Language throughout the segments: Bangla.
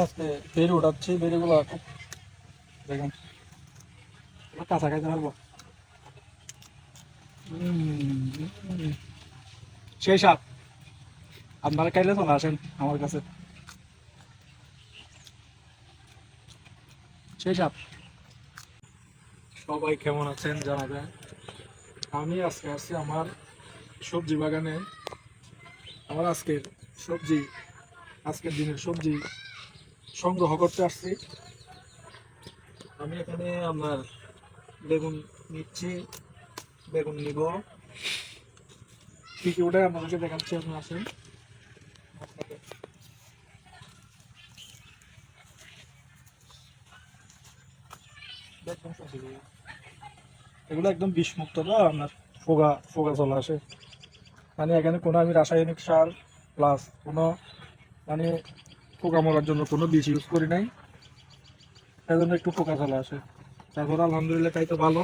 আজকে বেরি উঠাচ্ছি, বেরিগুলো দেখেন কাঁচা খাইতে পারবো। সেই সাপ আপনারা খাইলে চলে আসেন আমার কাছে। সেই সাপ সবাই কেমন আছেন জানাবেন। আমি আজকে আসছি আমার সবজি বাগানে। আমার সবজি আজকের দিনের সবজি সংগ্রহ করতে আসছি। আমি এখানে আপনার বেগুন নিচ্ছি, বেগুন নিব, কি কি ওটা আপনাদেরকে দেখাচ্ছি। আপনি আসেন। এগুলো একদম বিষমুক্ত, তো আপনার ফোগা ফোগা চলে আসে। মানে এখানে কোনো আমি রাসায়নিক সার প্লাস কোনো মানে পোকা মরার জন্য কোনো বীজ ইউজ করি নাই, তাই জন্য একটু পোকা চলে আসে। তারপর আলহামদুলিল্লাহ তাই তো ভালো।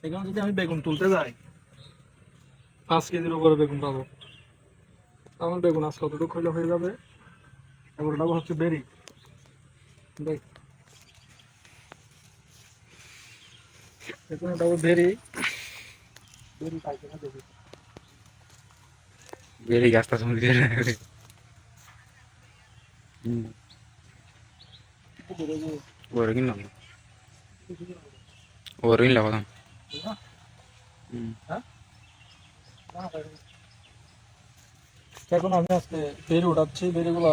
এখানে যদি আমি বেগুন তুলতে যাই 5 কেজির উপরে বেগুন পাবো। আমার বেগুন আজ কতটুকু হইলে হয়ে যাবে। এবার ওটা হচ্ছে বেরি। দেখ দেখুন, ওটা বেরি। বেরি পাইছে না দেখি। Beri gasta sendiri. Orangin lang. Orangin lang ako. এখন আমি আজকে বেরি উঠাচ্ছি, বেরিগুলো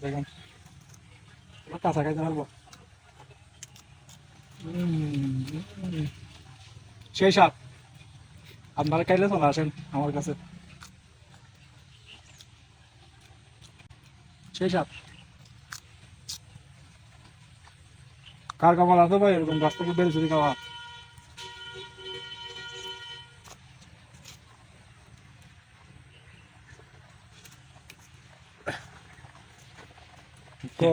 দেখেন কাঁচা খাইতে পারবো। সেই সাপ আপনারা খাইলে চলে আসেন আমার কাছে। সেই সাপ কার কামাল আছে ভাই এরকম রাস্তা থেকে বেরিয়ে চুরি খাওয়া। তো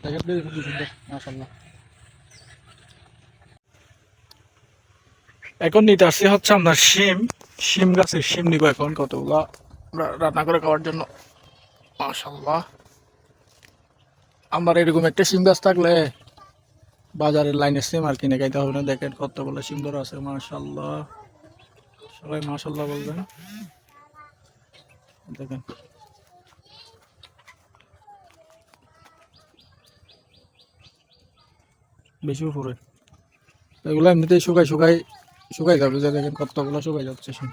দেখেন বেরি খুব সুন্দর মাশাআল্লাহ। এখন নিতে আসছি হচ্ছে আপনার শিম গাছের শিম নিব এখন কতগুলা রান্না করে খাওয়ার জন্য। মাশাআল্লাহ, আমার এরকম একটা শিম গাছ থাকলে বাজারের লাইনের সিম আর কিনে খাইতে হবে না। দেখেন কতগুলো শিম ধরে আছে, মাশাআল্লাহ। সবাই মাশাআল্লাহ বলবেন। দেখেন বেশি উপরে, এগুলো এমনিতেই শুকাই যাবে। যে দেখেন কতগুলো শুকাই যাচ্ছে শিম।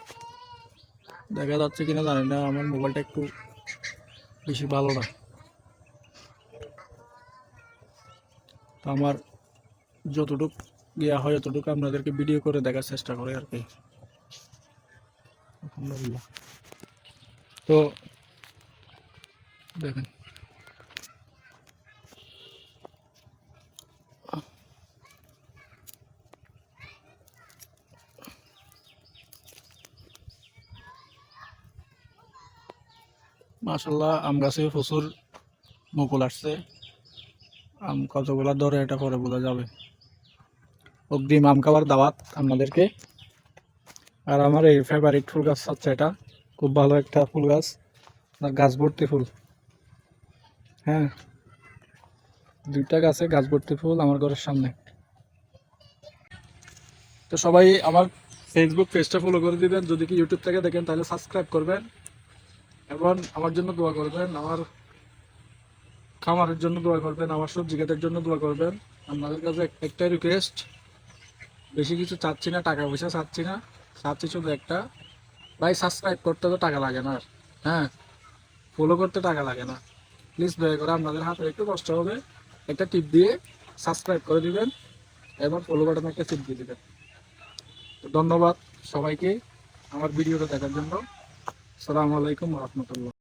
দেখা যাচ্ছে কিনা জানি না, আমার মোবাইলটা একটু বেশি ভালো না। তো আমার যতটুকু ইয়া হয় ততটুকু আপনাদেরকে ভিডিও করে দেখার চেষ্টা করি আর কি। আলহামদুলিল্লাহ। তো দেখেন মাশাআল্লাহ, আম গাছে প্রচুর মুকুল আসছে। আম কতগুলা ধরে এটা পরে বোঝা যাবে। অগ্রিম আম খাবার দাওয়াত আপনাদেরকে। আর আমার এই ফেভারিট ফুল গাছ হচ্ছে এটা, খুব ভালো একটা ফুল গাছ, গাছ ভর্তি ফুল। হ্যাঁ, 2টা গাছে গাছ ভর্তি ফুল আমার ঘরের সামনে। তো সবাই আমার ফেসবুক পেজটা ফলো করে দিবেন। যদি কি ইউটিউব থেকে দেখেন তাহলে সাবস্ক্রাইব করবেন এবং আমার জন্য দোয়া করবেন, আমার খামারের জন্য দোয়া করবেন, আমার সবজি ক্ষেতের জন্য দোয়া করবেন। আপনাদের কাছে একটাই রিকোয়েস্ট, বেশি কিছু চাচ্ছি না, টাকা পয়সা চাচ্ছি না, চাচ্ছি শুধু একটা, ভাই সাবস্ক্রাইব করতে তো টাকা লাগে না। হ্যাঁ, ফলো করতে টাকা লাগে না। প্লিজ দয়া করে আপনাদের হাতে একটু কষ্ট হবে, একটা টিপ দিয়ে সাবস্ক্রাইব করে দিবেন এবং ফলো বাটনে একটা টিপ দিয়ে দিবেন। তো ধন্যবাদ সবাইকে আমার ভিডিওটা দেখার জন্য। আসসালামু আলাইকুম ওয়া রাহমাতুল্লাহ।